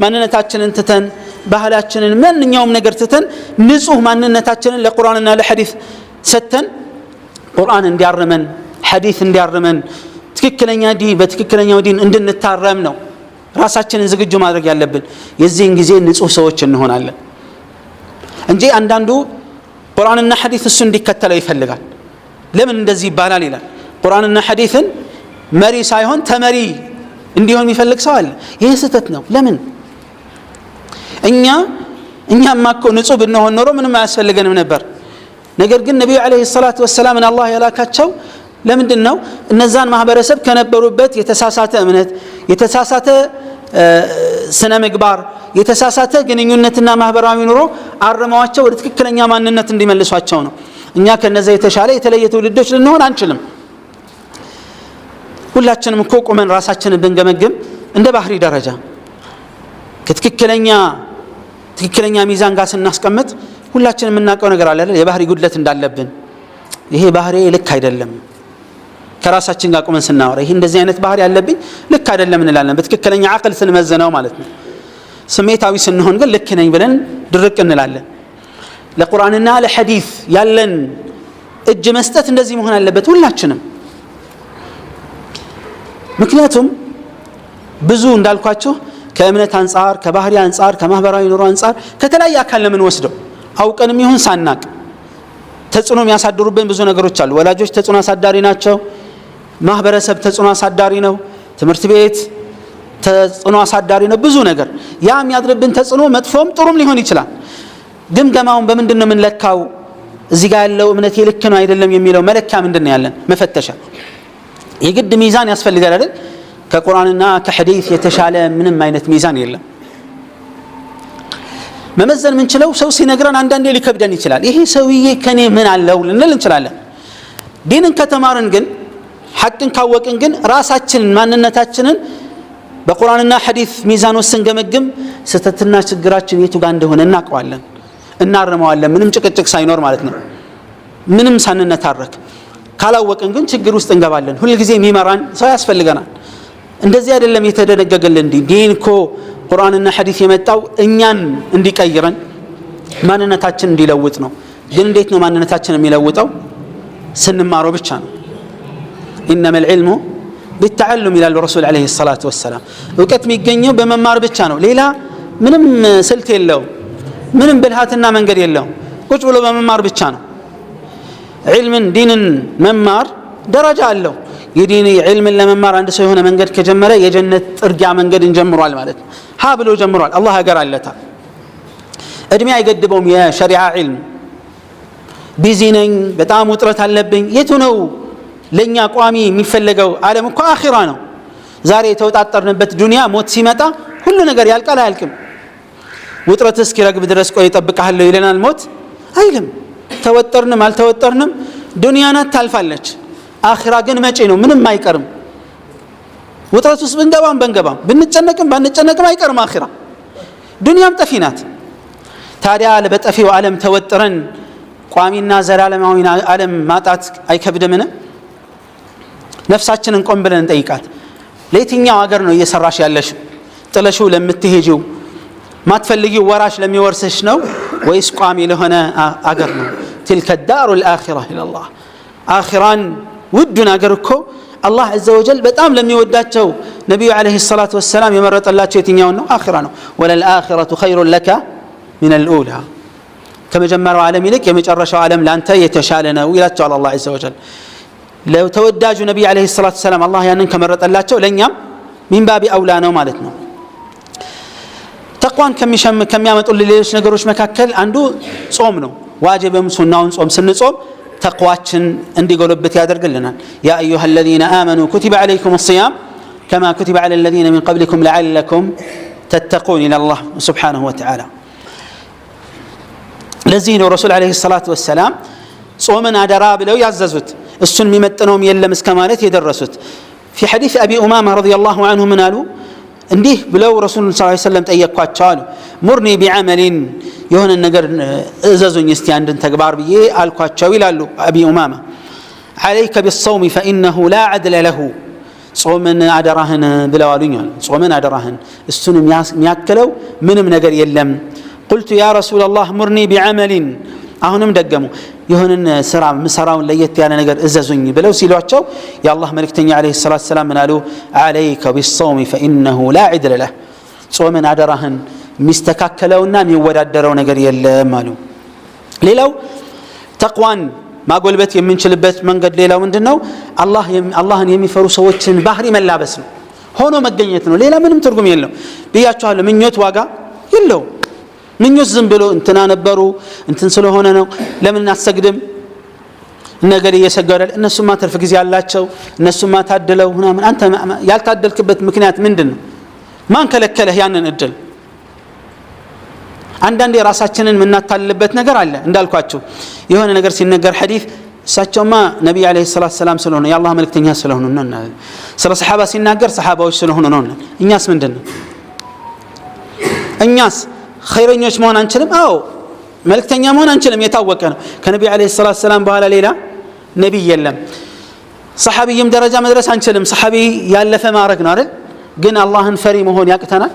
ማንነታችንን ትተን ባህላችንን ማንኛውም ነገር ትተን ንጹህ ማንነታችንን ለቁርአንና ለሐዲስ ሰተን ቁርአን እንዲያርመን ሐዲስ እንዲያርመን ትክክለኛ ዲን በትክክለኛው ዲን እንድንታረም ነው ራሳችንን ዝግጁ ማድረግ ያለብን። የዚህን ጊዜ ንጹህ ሰዎች እንሆናለን እንጂ አንዳንዱ ቁርአንና ሐዲስ እሱ እንዲከተለው ይፈልጋል። ለምን እንደዚህ ይባላል ይላል። ቁርአንና ሐዲስን መሪ ሳይሆን ተመሪ እንዲሆን የሚፈልግ ሰው አለ። ይህ ስህተት ነው። ለምን እኛማ እኮ ንጹህ ብንሆን ኖሮ ምንም አያስፈልገንም ነበር። ነገር ግን ነብዩ ዐለይሂ ሰላቱ ወሰላም አላህ ያላካቸው ለምንድን ነው? እነዛን ማህበረሰብ ከነበሩበት የተሳሳተ እምነት የተሳሳተ ስነ ምግባር የተሳሳተ ግንኙነትና ማህበራዊ ኑሮ አርመዋቸው ወደ ትክክለኛ ማንነት እንዲመልሷቸው ነው። እኛ ከነዛ የተሻለ የተለየ ትውልዶች ልንሆን አንችልም። ሁላችንም እኮ ቁመን ራሳችንን ብንገመግም እንደ ባህሪ ደረጃ ከትክክለኛ ትክክለኛ ሚዛን ጋር ስናስቀምጥ ሁላችንም የምናውቀው ነገር አለ አይደል? የባህሪ ጉድለት እንዳለብን ይሄ ባህሪ ልክ አይደለም ከራሳችን ጋር ቆመን ስናወራ ይሄ እንደዚህ አይነት ባህሪ ያለብኝ ልክ አይደለም እንላለን። በትክክለኛ አቅል ስንመዘነው ማለት ነው። ስሜታዊ ስንሆን ግን ልክ ነኝ ብለን ድርቅ እንላለን። ለቁርአንና ለሐዲስ ያለን እጅ መስጠት እንደዚህ መሆን አለበት ሁላችንም። ምክንያቱም ብዙ እንዳልኳችሁ ከእምነት አንፃር ከባህሪ አንፃር ከማህበራዊ ኑሮ አንፃር ከተለያየ አካል ለምን ወስደው አውቀንም ይሁን ሳናቅ ተጽዕኖ የሚያሳድሩብን ብዙ ነገሮች አሉ። ወላጆች ተጽዕኖ አሳዳሪ ናቸው። ማህበረሰብ ተጽዕኖ አሳዳሪ ነው። ትምህርት ቤት ተጽዕኖ አሳዳሪ ነው። ብዙ ነገር ያ የሚያድርብን ተጽዕኖ መጥፎም ጥሩም ሊሆን ይችላል። ግምገማውን በምንድን ነው የምንለካው? እዚህ ጋር ያለው እምነት ልክ ነው አይደለም የሚለው መለኪያ ምንድን ነው ያለን? መፈተሻ የግድ ሚዛን ያስፈልጋል አይደል? ከቁርአንና ከሐዲስ የተሻለ ምንም አይነት ሚዛን የለም። መመዘን የምንችለው ሰው ሲነግረን አንዳንዴ ሊከብደን ይችላል። ይሄ ሰውዬ ከኔ ምን አለው ልንል እንችላለን። ዲንን ከተማርን ግን ሐቅን ካወቅን ግን ራሳችንን ማንነታችንን በቁርአንና ሐዲስ ሚዛን ውስጥ ስንገመግም ስተትና ችግራችን የቱ ጋር እንደሆነ እናውቀዋለን፣ እናርመዋለን። ምንም ጭቅጭቅ ሳይኖር ማለት ነው፣ ምንም ሳንነታረክ። ካላወቅን ግን ችግር ውስጥ እንገባለን። ሁሉ ጊዜ የሚመራን ሰው ያስፈልገናል። እንደዚህ አይደለም የተደነገገልን ዲን እኮ ቁርአንና ሐዲስ የመጣው እኛን እንዲቀይረን ማንነታችን እንዲለውጥ ነው። ግን እንዴት ነው ማንነታችን የሚለውጠው? ስንማረው ብቻ ነው። ኢነመ العلم بالتعلم ይላል ረሱል አለይሂ ሰላቱ ወሰላም። እውቀት የሚገኘው በመማር ብቻ ነው። ሌላ ምንም ስልት የለው፣ ምንም ብልሃትና መንገድ የለው። ቁጭ ብሎ በመማር ብቻ ነው። ዒልምን ዲንን መማር ደረጃ አለው። የዲን ዒልምን ለመማር አንድ ሰው የሆነ መንገድ ከጀመረ የጀነት ጥርጊያ መንገድን ጀምሯል ማለት ነው። ሀ ብሎ ጀምሯል። አላህ ሀገር አለታል። እድሜ አይገድበውም። የሸሪዓ ዒልም ቢዚ ነኝ፣ በጣም ውጥረት አለብኝ። የቱ ነው ለኛ ቋሚ የሚፈለገው? ዓለም እኮ አኺራ ነው። ዛሬ የተወጣጠርንበት ዱንያ ሞት ሲመጣ ሁሉ ነገር ያልቃል አያልቅም? ውጥረት እስኪረግብ ድረስ ቆይ እጠብቅሃለሁ ይለናል ሞት? አይልም። ተወጠርንም አልተወጠርንም ዱንያ ናት፣ ታልፋለች። አኺራ ግን መጪ ነው፣ ምንም አይቀርም። ውጥረት ውስጥ ብንገባም በንገባም ብንጨነቅም ባንጨነቅም አይቀርም አኺራ። ዱንያም ጠፊ ናት። ታዲያ በጠፊው ዓለም ተወጥረን ቋሚና ዘላለማዊ ዓለም ማጣት አይከብድምን? ነፍሳችንን ቆም ብለን እንጠይቃት። ለየትኛው ሀገር ነው እየሰራሽ ያለሽ? ጥለሽው ለምትሄጂው ማትፈልጊው ወራሽ ለሚወርስሽ ነው ወይስ ቋሚ ለሆነ አገር ነው? تلك الدار الآخرة إلى الله آخران ودنا አገር እኮ አላህ عز وجل በጣም ለሚወዳቸው ነብዩ አለይሂ ሰላቱ ወሰለም የመረጠላቸው የትኛው ነው? አኺራ ነው። ወለልአኺረቱ ኸይሩን ለከ ሚነል ኡላ ከመጀመሪያው ዓለም ይልቅ የመጨረሻው ዓለም ላንተ የተሻለ ነው ይላቸዋል አላህ عز وجل። ለተወዳጁ ነብዩ አለይሂ ሰላቱ ወሰለም አላህ ያንን ከመረጠላቸው ለኛም ሚን ባቢ አውላ ነው ማለት ነው። ተቅዋን ከሚያመጡ ሌሎች ነገሮች መካከል አንዱ ጾም ነው። ዋጅብም ሱናውን ጾም ስንጾም ተቅዋችን እንዲጎለብት ያደርግልናል። ያ አዩሃ الذين آمنوا كتب عليكم الصيام كما كتب على الذين من قبلكم لعلكم تتقون إلى الله سبحانه وتعالى። ለዚህ ነው ረሱል አለይሂ ሰላቱ ወሰላም ጾምን አደራ ብለው ያዘዙት፣ እሱን የሚመጥነውም የለም እስከ ማለት የደረሱት። في حديث أبي أمامة رضي الله عنه من قالوا እንዲህ ብለው ረሱል ሰለላሁ ዐለይሂ ወሰለም ጠየቋቸው አሉ። ሙርኒ ቢዐመሊን የሆነ ነገር እዘዙኝ እስቲ አንድን ተግባር ብዬ አልኳቸው ይላሉ አቢ ኡማማ። عليك بالصوم فإنه لا عدل له ጾምን አደራህን ብለው አሉኝ። ጾምን አደራህን እሱን የሚያክለው ምንም ነገር የለም። قلت يا رسول الله مرني بعمل አሁንም ደገሙ የሆነን ስራ ምሰራውን ለየት ያለ ነገር እዘዙኝ ብለው ሲሏቸው የአላህ መልእክተኛ አለይሂ ሰላቱ ሰላም ምን አሉ? عليك بالصوم فإنه لا عدل له ጾምን አደራህን የሚስተካከለውና የሚወዳደረው ነገር የለም አሉ። ሌላው ተቅዋን ማጎልበት የምንችልበት መንገድ ሌላው ምንድነው? አላህን የሚፈሩ ሰዎችን ባህሪ መላበስ ነው፣ ሆኖ መገኘት ነው። ሌላ ምንም ትርጉም የለው ብያችኋለሁ። ምኞት ዋጋ የለው። ምኞት ዝም ብሎ እንትና ነበሩ እንትን ስለሆነ ነው ለምን አትሰግድም ነገር እየሰገዳል እነሱማ ተርፍ ጊዜ ያላቸው እነሱማ ታደለው ምናምን አንተ ያልታደልክበት ምክንያት ምንድነው? ማን ከለከለህ ያንን እድል? አንዳንዴ ራሳችንን የምናታልልበት ነገር አለ። እንዳልኳችሁ የሆነ ነገር ሲነገር ሐዲስ እሳቸውማ ነብዩ አለይሂ ሰላቱ ሰላም ስለሆነ የአላህ መልእክተኛ ስለሆነ ነው፣ ስለ ሰሃባ ሲናገር ሰሃባዎች ስለሆነ ነው። እኛስ ምንድነው? እኛስ ኸይረኞች መሆን አንችልም? አዎ መልእክተኛ መሆን አንችልም፣ የታወቀ ነው። ከነብዩ አለይሂ ሰላቱ ሰላም በኋላ ሌላ ነብይ የለም። ሰሐቢይም ደረጃ መድረስ አንችልም፣ ሰሐቢ ያለፈ ማረግ ነው አይደል? ግን አላህን ፈሪ መሆን ያቅተናል?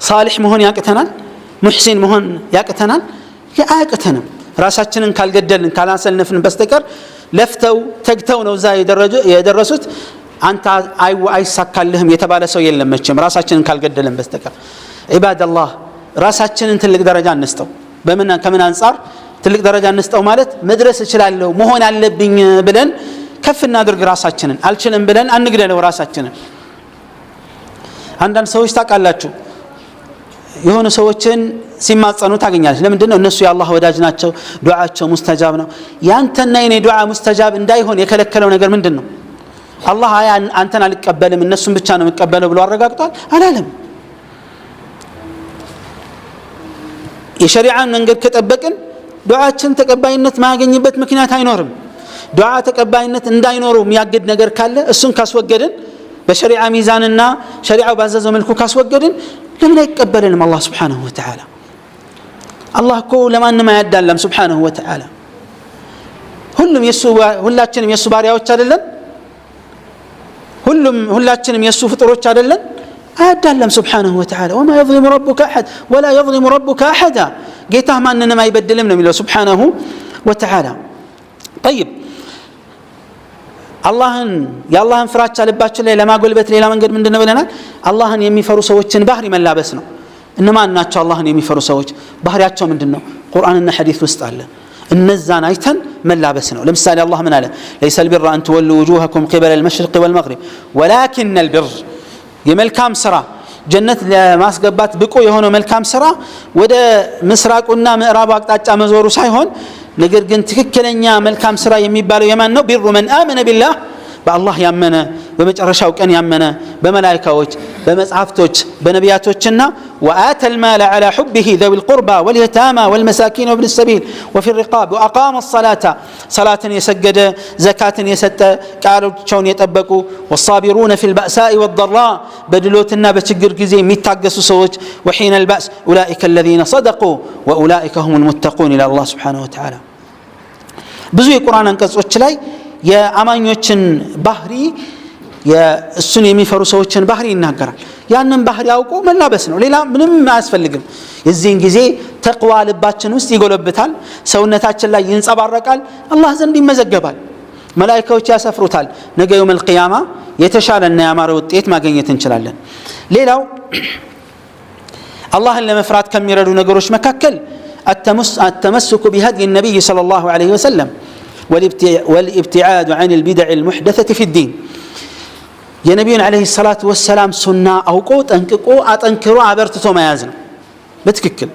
ሳሊህ መሆን ያቅተናል? ሙህሲን መሆን ያቅተናል? ያቅተንም። ራሳችንን ካልገደልን ካላሰልንፍን በስተቀር ለፍተው ተግተው ነው እዛ የደረሱት። አንተ አይሳካልህም የተባለ ሰው የለም መቼም ራሳችንን ካልገደልን በስተቀር። ዒባደላህ ራሳችንን ትልቅ ደረጃ እንስጠው። ከምን አንጻር ትልቅ ደረጃ እንስጠው ማለት መድረስ እችላለሁ መሆን አለብኝ ብለን ከፍ እናድርግ ራሳችንን። አልችልም ብለን አንግደለው ራሳችንን። አንዳንድ ሰዎች ታውቃላችሁ የሆኑ ሰዎችን ሲማጸኑ ታገኛለች። ለምንድን ነው? እነሱ የአላህ ወዳጅ ናቸው፣ ዱዓቸው ሙስተጃብ ነው። ያንተና የኔ ዱዓ ሙስተጃብ እንዳይሆን የከለከለው ነገር ምንድን ነው? አላህ አንተን አልቀበልም እነሱን ብቻ ነው የሚቀበለው ብሎ አረጋግጧል? አላለም። የሸሪዓን መንገድ ከጠበቅን ዱዓችን ተቀባይነት ማያገኝበት ምክንያት አይኖርም። ዱዓ ተቀባይነት እንዳይኖረው የሚያግድ ነገር ካለ እሱን ካስወገድን በሸሪዓ ሚዛንና ሸሪዓው ባዘዘው መልኩ ካስወገድን ለምን አይቀበልንም አላህ Subhanahu Wa Ta'ala? አላህ እኮ ለማንም አያዳላም Subhanahu Wa Ta'ala። ሁላችንም የሱ ባሪያዎች አይደለን? ሁላችንም የሱ ፍጥሮች አይደለን? አያዳላም Subhanahu Wa Ta'ala። وما يظلم ربك أحد ولا يظلم ربك أحدا። ጌታህ ማንንም አይበድልም ነው የሚለው Subhanahu Wa Ta'ala። طيب የአላህን ፍራቻ ልባችን ላይ ለማጎልበት ሌላ መንገድ ምንድነው ብለናል? አላህን የሚፈሩ ሰዎችን ባህሪ መላበስ ነው። እነማን ናቸው አላህን የሚፈሩ ሰዎች? ባህሪያቸው ምንድነው? ቁርአንና ሐዲስ ውስጥ አለ። እነዛን አይተን መላበስ ነው። ለምሳሌ አላህ ምን አለ? ليس البر أن تولوا وجوهكم قبل المشرق والمغرب ولكن البر የመልካም ስራ ጀነት ለማስገባት ብቁ የሆነው መልካም ስራ ወደ ምስራቁና ምዕራቡ አቅጣጫ መዞሩ ሳይሆን ነገር ግን ትክክለኛ መልካም ስራ የሚባለው የማን ነው? ቢሩ መን አመነ ቢላህ በአላህ ያመነ በመጨረሻው ቀን ያመነ በመላእክቶች በመጽሐፍቶች በነቢያቶችና وآت المال على حبه ذوي القربى واليتامى والمساكين وابن السبيل وفي الرقاب وأقام الصلاة صلاة يسجد زكاة يسد قالوچون يطبقوا والصابرون في البأساء والضراء بدلوتنا بچግር ጊዜ የሚታገሱ ሰዎች وحين البأس أولئك الذين صدقوا وأولئك هم المتقون إلى الله سبحانه وتعالى። ብዙ የቁርአን አንቀጾች ላይ የአማኞችን ባህሪ የእሱን የሚፈሩ ሰዎችን ባህሪ ይናገራል። ያንን ባህሪ አውቆ መላበስ ነው። ሌላ ምንም አያስፈልግም። የዚህን ጊዜ ተቅዋ ልባችን ውስጥ ይጎለብታል፣ ሰውነታችን ላይ ይንጸባረቃል፣ አላህ ዘንድ ይመዘገባል፣ መላእክቶች ያሰፍሩታል። ነገ የውመል ቂያማ የተሻለና ያማረ ውጤት ማግኘት እንችላለን። ሌላው አላህን ለመፍራት ከሚረዱ ነገሮች መካከል التمسك بهدي النبي صلى الله عليه وسلم والابتعاد عن البدع المحدثة في الدين. يا نبينا عليه الصلاة والسلام سنة أوقو تنكقو أتنكرو عبرتتو ما يازنا بتككل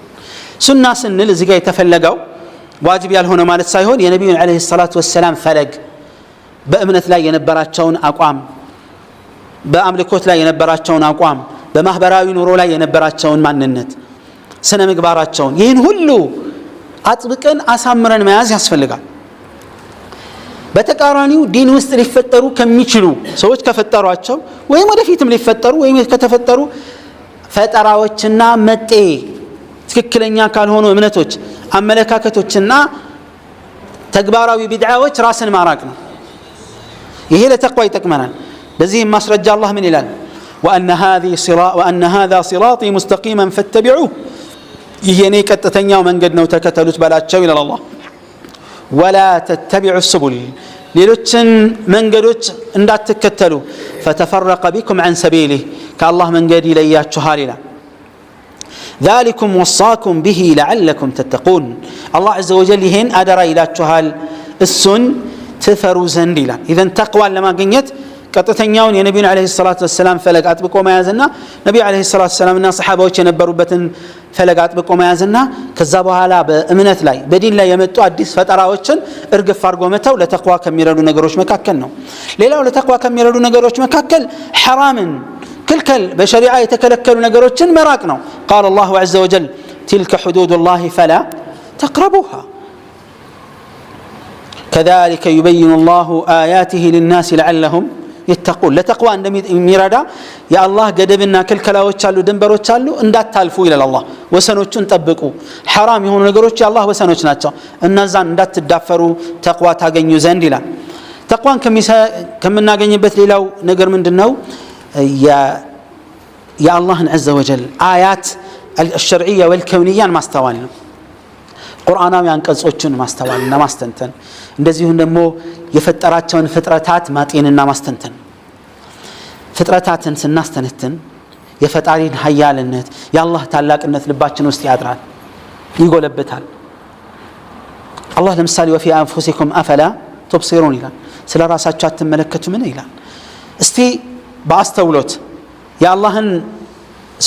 سنة سنة لزيقا يتفلقوا واجب يالهون مالت سايهون. يا نبينا عليه الصلاة والسلام فلق بأمنة لا ينبراتشون أقوام بأملكوت لا ينبراتشون أقوام بمهبراوي نورو لا ينبراتشون معننت سنة مقباراتشون يهن هلو أطبقن أسامرن ما ياز يسفلقا በተቃራኒው ዲን ውስጥ ሊፈጠሩ ከሚችሉ ሰዎች ከፈጠሯቸው ወይም ወደፊትም ሊፈጠሩ ወይም ከተፈጠሩ ፈጠራዎችና መጤ ትክክለኛ ካልሆኑ እምነቶች አመለካከቶችና ተግባራዊ ቢድዓዎች ራስን ማራቅ ነው። ይሄ ለተቅዋ ይጠቅመናል። ለዚህ ማስረጃ አላህ ምን ይላል? وأن هذا صراطي مستقيما فاتبعوه ይሄኔ ቀጥተኛው መንገድ ነው ተከተሉት በላቸው ይላል አላህ። ولا تتبعوا السبل ሌሎችን መንገዶች እንዳትከተሉ فتفرق بكم عن سبيله كالله መንገድ ይለያችኋል ይላል። ذلكم وصاكم به لعلكم تتقون الله عز وجل ይሄን አደራ ይላችኋል እሱን ትፈሩ ዘንድ ይላል። إذن ተቅዋ ለማግኘት ቀጥተኛውን የነብዩን አለይሂ ሰላቱ ወሰለም ፈለግ አጥብቆ መያዝና ነብዩ አለይሂ ሰላቱ ወሰለምና ሰሃባዎች የነበሩበትን ፈለግ አጥብቆ መያዝና ከዛ በኋላ በእምነት ላይ በዲን ላይ የመጡ አዲስ ፈጠራዎችን እርግፍ አድርጎ መተው ለተቅዋ ከሚረዱ ነገሮች መካከል ነው። ሌላው ለተቅዋ ከሚረዱ ነገሮች መካከል ሐራምን ክልከል በሸሪዓ የተከለከሉ ነገሮችን መራቅ ነው። قال الله عز وجل تلك حدود الله فلا تقربوها كذلك يبين الله آياته للناس لعلهم يتقون لتقوى እንደሚረዳ የአላህ ገደብና ክልከላዎች አሉ ድንበሮች አሉ እንዳታልፉ ይላል አላህ ወሰኖቹን ጠብቁ حرام የሆኑ ነገሮች የአላህ ወሰኖች ናቸው እነዛን እንዳትዳፈሩ ተቅዋ ታገኙ ዘንድ ይላል ተቅዋን ከምናገኝበት ሌላው ነገር ምንድነው የአላህን عز وجل آيات الشرعية والكونية ማስተዋል ነው ቁርአናዊ አንቀጾችን ማስተዋልና ማስተንተን እንደዚሁም ደግሞ የፈጠራቸውን ፍጥረታት ማጤንና ማስተንተን ፍጥረታትን ስናስተነትን የፈጣሪን ኃያልነት የአላህ ታላቅነት ልባችን ውስጥ ያድራል ይጎለበታል አላህ ለምሳሌ ወፊ አንፉሲኩም አፈላ ተብሲሩን ይላል ስለ ራሳችሁ አትመለከቱም ይላል እስቲ በአስተውሎት የአላህን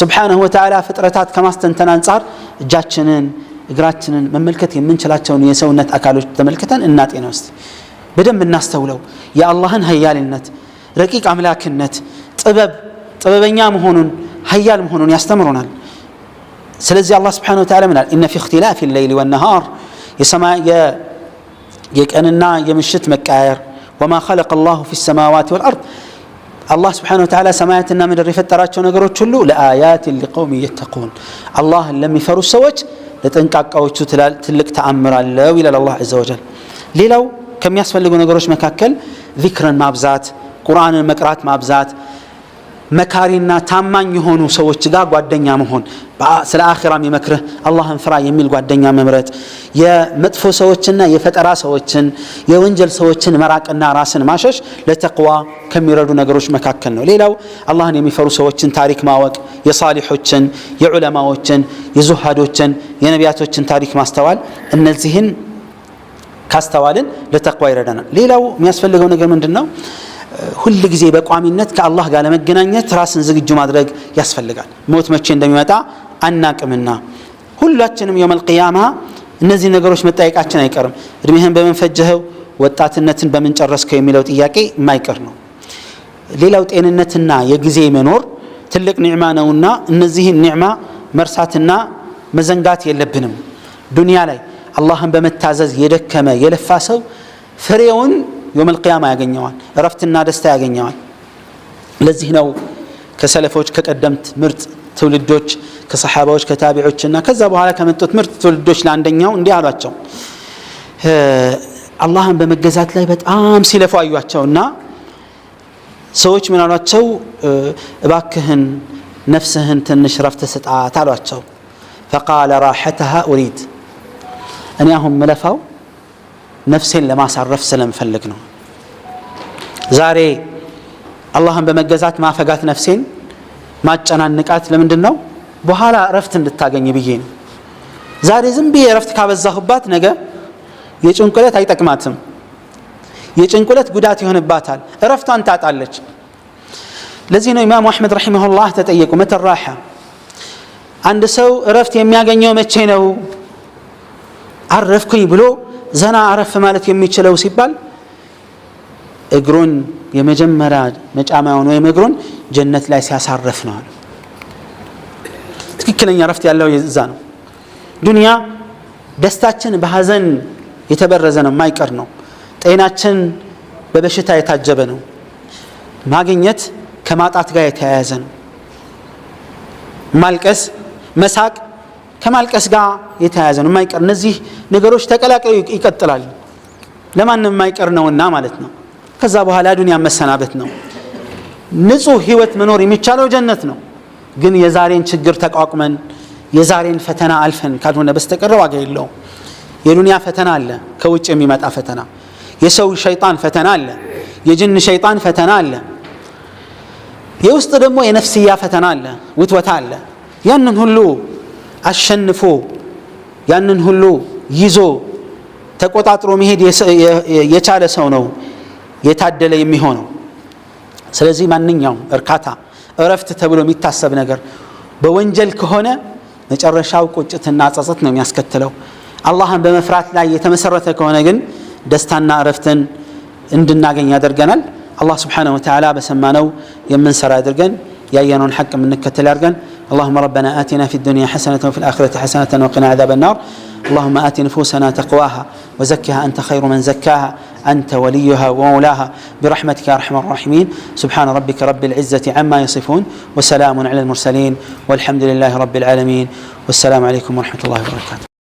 سبحانه وتعالى ፍጥረታት ከማስተንተን አንፃር እጃችንን እግራችንን መመልከት የምንችላቸውን የሰውነት አካሎች ተመልክተን እናጤነው እስቲ በደንብ እናስተውለው የአላህን ኃያልነት ረቂቅ አምላክነት ጥበበኛ መሆኑን ኃያል መሆኑን ያስተምሩናል ስለዚህ አላህ Subhanahu Wa Ta'ala ምናል ان في اختلاف الليل والنهار የቀንና የምሽት መቃየር وما خلق الله في السماوات والارض الله سبحانه وتعالى ሰማያትና ምድር የፈጠራቸው ነገሮች ሁሉ ለአያት لقوم يتقون الله ለሚፈሩ ሰዎች ለተንቃቃዎቹ ትልቅ ተአምር አለው ይላል አላህ عز وجل ሌላው ከሚያስፈልጉ ነገሮች መካከል ዚክርን ማብዛት ቁርአንን መቅራት ማብዛት መካሪና ታማኝ የሆኑ ሰዎች ጋር ጓደኛ መሆን ስለ አኺራም ይመክርህ አላህን ፍራ የሚል ጓደኛ መምረጥ የመጥፎ ሰዎችና የፈጠራ ሰዎችን የወንጀል ሰዎችን መራቅና ራስን ማሸሽ ለተቅዋ ከሚረዱ ነገሮች መካከል ነው ሌላው አላህን የሚፈሩ ሰዎችን ታሪክ ማወቅ የሳሊሖችን የዑለማዎችን የዙሃዶችን የነቢያቶችን ታሪክ ማስተዋል እነዚህን ካስተዋልን ለተቅዋ ይረዳናል ሌላው የሚያስፈልገው ነገር ምንድነው ሁሉ ጊዜ በቋሚነት ከአላህ ጋር ለመገናኘት ራስን ዝግጁ ማድረግ ያስፈልጋል ሞት መቼ እንደሚመጣ አናቅምና ሁላችንም የውመል ቂያማ እነዚህ ነገሮች መጠየቃችን አይቀርም እድሜህን በመንፈጀው ወጣትነትን በመንጨረስከው የሚለው ጥያቄ የማይቀር ነው ሌላው ጤንነትና የጊዜ መኖር ትልቅ ኒዕማ ነውና እነዚህን ኒዕማ መርሳትና መዘንጋት የለብንም ዱንያ ላይ አላህን በመታዘዝ የደከመ የለፋ ሰው ፍሬውን يوم القيامة ያገኘዋል ረፍትና ደስታ ያገኘዋል ለዚህ ነው ከሰለፎች ከቀደምት ምርጥ ትውልዶች ከሰሃባዎች ከታቢዖችና ከዛ በኋላ ከመጡት ምርጥ ትውልዶች ለአንደኛው እንዲህ አሏቸው አላህን በመገዛት ላይ በጣም ሲለፉ አዩአቸውና ሰዎች ምን አሏቸው እባክህን ነፍስህን ትንሽ ረፍት ስጣት አሏቸው فقال راحتها اريد እኔ አሁን መለፋው ነፍሴን ለማሳረፍ ስለምፈልግ ነው ዛሬ አላህን በመገዛት ማፈጋት ነፍሴን ማጨናንቃት ለምንድነው በኋላ ረፍት እንድታገኝ ብዬ ነው ዛሬ ዝም ብዬ ረፍት ካበዛሁባት ነገ የጭንቁለት አይጠቅማትም የጭንቁለት ጉዳት ይሆንባታል ረፍቷን ታጣለች ለዚህ ነው ኢማም አህመድ ረሂመሁላህ ተጠየቁ መተራሃ አንድ ሰው ረፍት የሚያገኘው መቼ ነው አረፍኩኝ ብሎ ዘና አረፍ ማለት የሚችለው ሲባል እግሩን የመጀመሪያ መጫማውን ወይ እግሩን ጀነት ላይ ሲያሳርፍ ነው ትክክለኛ ረፍት ያለው የዛ ነው ዱንያ ደስታችን በሐዘን የተበረዘ ነው ማይቀር ነው ጤናችን በበሽታ የታጀበ ነው ማግኘት ከማጣት ጋር የተያያዘ ነው ማልቀስ መሳቅ ከማልቀስ ጋር የተያያዘ ነው ማይቀር እነዚህ ነገሮች ተቀላቅለው ይቀጥላሉ ለማንም ማይቀር ነውና ማለት ነው ከዛ በኋላ ዱንያ መሰናበት ነው ንጹህ ህይወት መኖር የሚቻለው ጀነት ነው ግን የዛሬን ችግር ተቋቁመን የዛሬን ፈተና አልፈን ካልሆነ በስተቀር ዋጋ የለውም የዱንያ ፈተና አለ ከውጭ የሚመጣ ፈተና የሰው ሸይጣን ፈተና አለ የጅን ሸይጣን ፈተና አለ የውስጥ ደግሞ የነፍስያ ፈተና አለ ውትወታ አለ ያንን ሁሉ አሸንፎ ያንን ሁሉ ይዞ ተቆጣጥሮ መሄድ የቻለ ሰው ነው የታደለ የሚሆነው ስለዚህ ማንኛውም እርካታ እረፍት ተብሎ የሚታሰብ ነገር በወንጀል ከሆነ መጨረሻው ቁጭትና ጸጸት ነው የሚያስከትለው አላህን በመፍራት ላይ የተመሰረተ ከሆነ ግን ደስታና እረፍትን እንድናገኝ ያደርገናል አላህ Subhanahu Wa Ta'ala በሰማነው የምንሰራ ያድርገን ያየነውን ሐቅ የምንከተል ያድርገን اللهم ربنا آتنا في الدنيا حسنة وفي الآخرة حسنة وقنا عذاب النار. اللهم آت نفوسنا تقواها وزكها أنت خير من زكاها أنت وليها ومولاها برحمتك يا أرحم الراحمين. سبحان ربك رب العزة عما يصفون وسلام على المرسلين والحمد لله رب العالمين والسلام عليكم ورحمة الله وبركاته.